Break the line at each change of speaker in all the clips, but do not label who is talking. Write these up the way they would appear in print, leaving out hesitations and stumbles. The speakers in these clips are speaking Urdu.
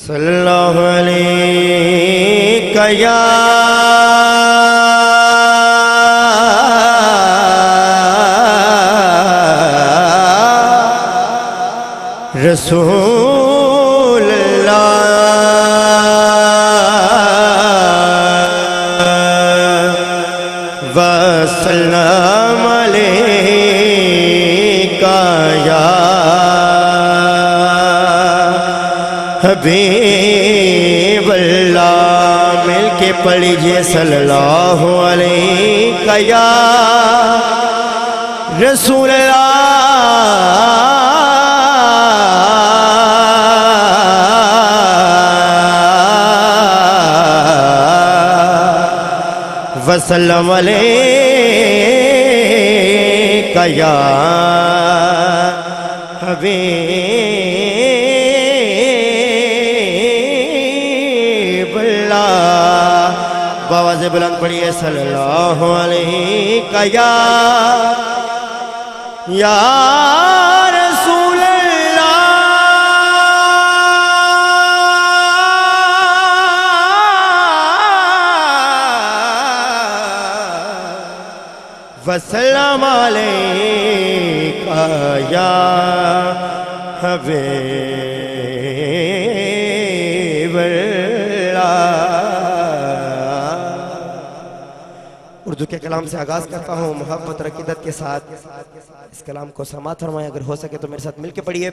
صلی اللہ علیہ یا رسول اللہ وسلم علیکہ یا حبیب اللہ، مل کے پڑھ لیجئے صلی اللہ علیہ یا رسول اللہ وسلم علیکہ یا حبیب بآواز بلند پڑھیے صلی اللہ علیہ یا رسول اللہ وسلم علیکہ یا حبیب اردو کے کلام سے آغاز کرتا ہوں محبت اور عقیدت کے ساتھ۔ اس کلام کو سماعت فرمائیں، اگر ہو سکے تو میرے ساتھ مل کے پڑھیے۔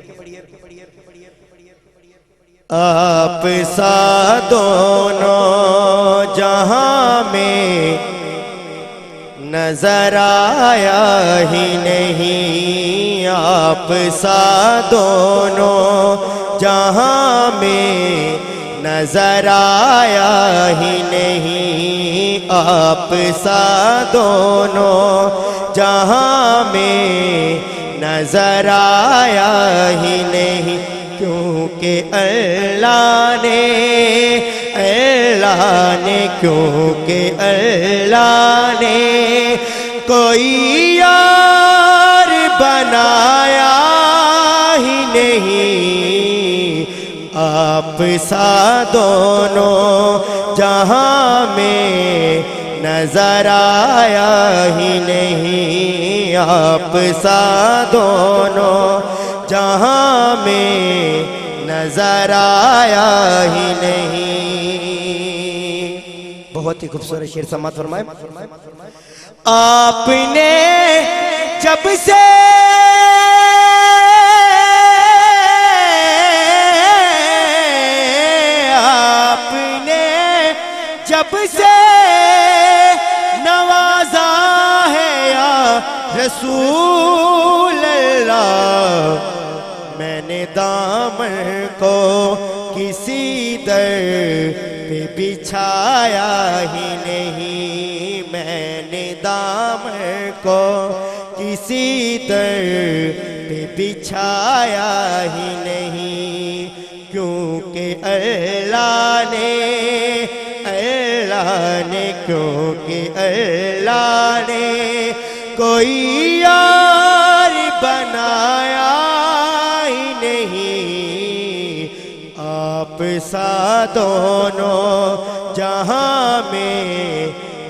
آپ سا دونوں جہاں میں نظر آیا ہی نہیں، آپ سا دونوں جہاں میں نظر آیا ہی نہیں، آپ سا دونوں جہاں میں نظر آیا ہی نہیں، کیونکہ اللہ نے کیونکہ اللہ نے کوئی یار بنایا ہی نہیں، آپ سا دونوں جہاں میں نظر آیا ہی نہیں، آپ سا دونوں جہاں میں نظر آیا ہی نہیں۔ بہت ہی خوبصورت شعر سماعت فرمائیں۔ آپ نے جب سے نوازا ہے یا رسول اللہ، میں نے دامن کو کسی در پہ بچھایا ہی نہیں، میں نے دامن کو کسی در پہ بچھایا ہی نہیں، کیونکہ اللہ نے کیونکہ اللہ نے کوئی یار بنایا ہی نہیں، آپ سا دونوں جہاں میں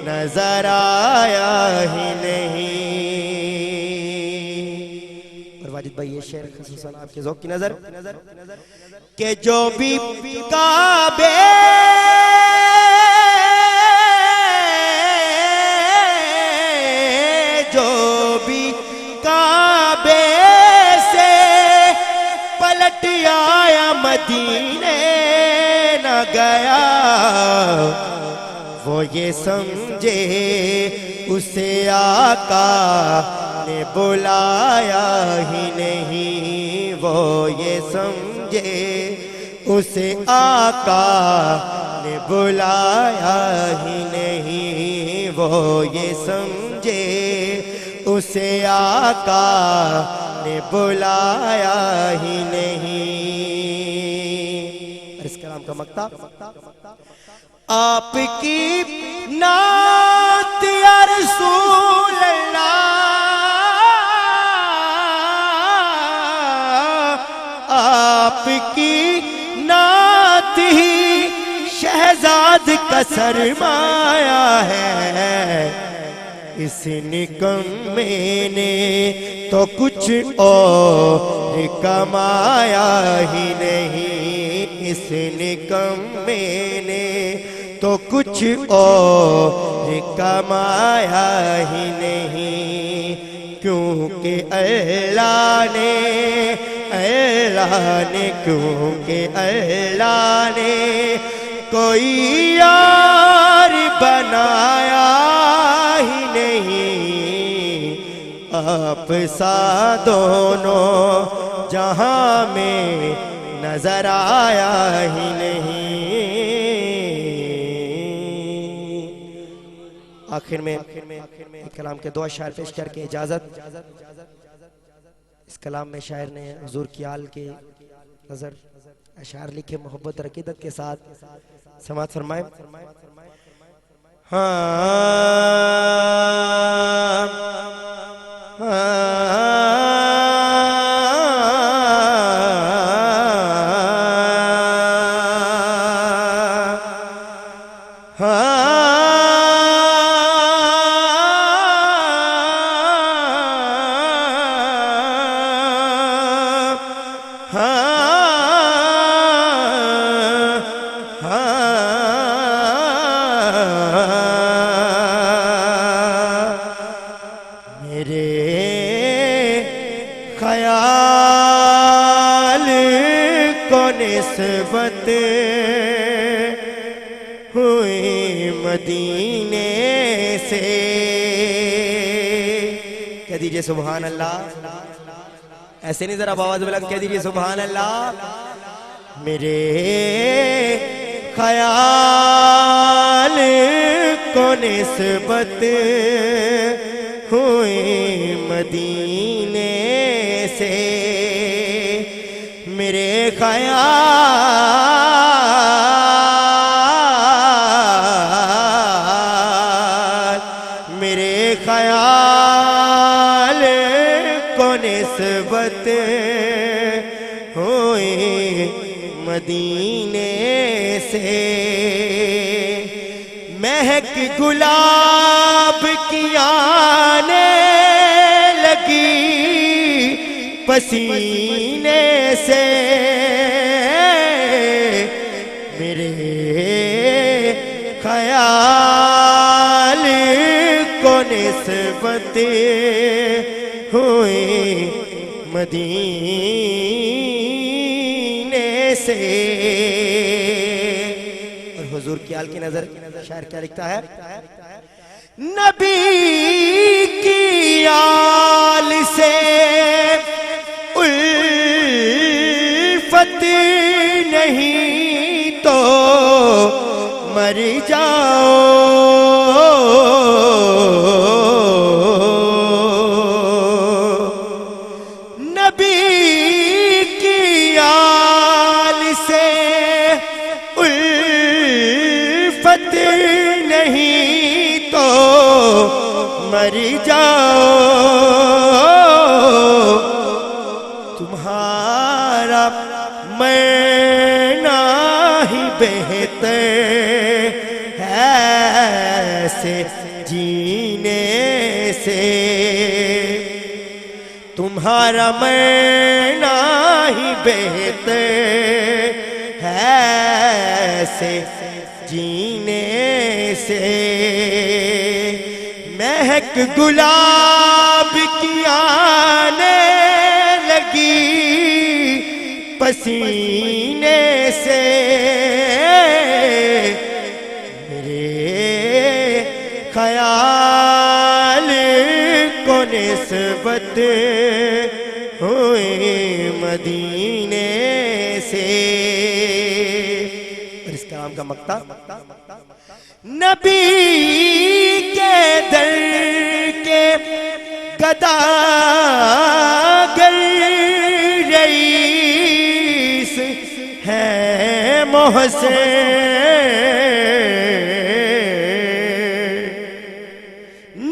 نظر آیا ہی نہیں۔ اور واجد بھائی یہ شعر خصوصاً آپ کے ذوق کی نظر کہ جو بھی کعبے سے پلٹ آیا مدینے نہ گیا، وہ یہ سمجھے اسے آقا نے بلایا ہی نہیں، وہ یہ سمجھے اسے آقا نے بلایا ہی نہیں، وہ یہ سمجھے اسے آقا نے بلایا ہی نہیں۔ اور اس کلام کا مقطع، آپ کی نعت یا رسول اللہ، آپ کی نعت بھی شہزاد کا سرمایہ ہے، اس نکمے نے تو کچھ اور کمایا ہی نہیں، اس نکمے نے تو کچھ اور کمایا ہی نہیں، کیونکہ اللہ نے کیونکہ اللہ نے کوئی یار بنایا ہی نہیں، آپ سا دونوں جہاں میں نظر آیا ہی نہیں۔ آخر میں کلام کے دو اشعار پیش کر کے اجازت۔ اس کلام میں شاعر نے حضور کی آل کے نظر اشعار لکھے، محبت اور عقیدت کے ساتھ سماعت فرمائے۔ خیال کو نسبت ہوئی مدینے سے، کہہ دیجئے سبحان اللہ، ایسے نہیں ذرا آواز بلند کہہ دیجئے سبحان اللہ۔ میرے خیال کو نسبت ہوئی مدینے سے، میرے خیال کو نسبت ہوئی مدینے سے، مہک گلاب کی آنے لگی پسینے سے، میرے خیال کو نسبت ہوئی مدینے سے۔ اور حضور کی آل کی نظر شاعر کیا لکھتا ہے؟ نبی کی آل سے الفت نہیں تو مر جاؤ، نبی کی آل سے الفت نہیں تو مر جاؤ، تمہارا مرنا ہی بہتر ہے ایسے جینے سے، تمہارا مرنا ہی بہتر ہے ایسے جینے سے، مہک گلاب کی آنے لگی پسینے سے، میرے خیال کو نسبت ہوئی مدینے سے۔ اور اس کلام کا مقطع، نبی کے در کے گداگر رئیس ہے محسن،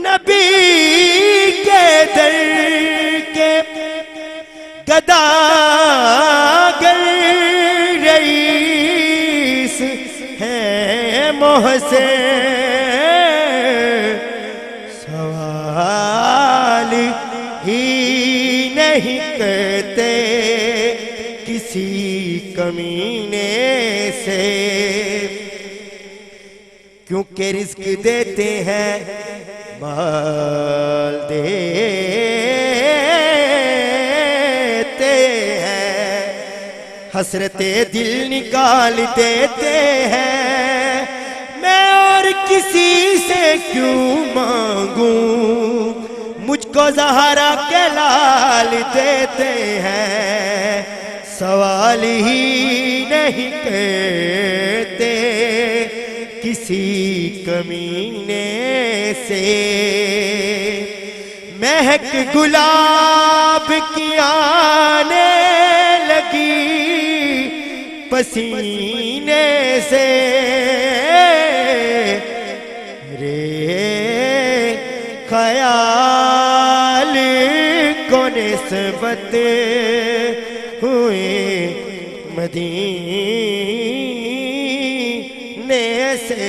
نبی کے در کے گداگر رئیس محسن سوال ہی نہیں کرتے کسی کمینے سے، کیونکہ رزق دیتے ہیں مال دیتے ہیں، حسرت دل نکال دیتے ہیں، میں اور کسی سے کیوں مانگوں، مجھ کو زہرا کے لال دیتے ہیں، سوال ہی نہیں کرتے کسی کمینے سے، مہک گلاب کی آنے لگی پسینے سے، رے خیال کو نسبت ہوئے مدینے سے۔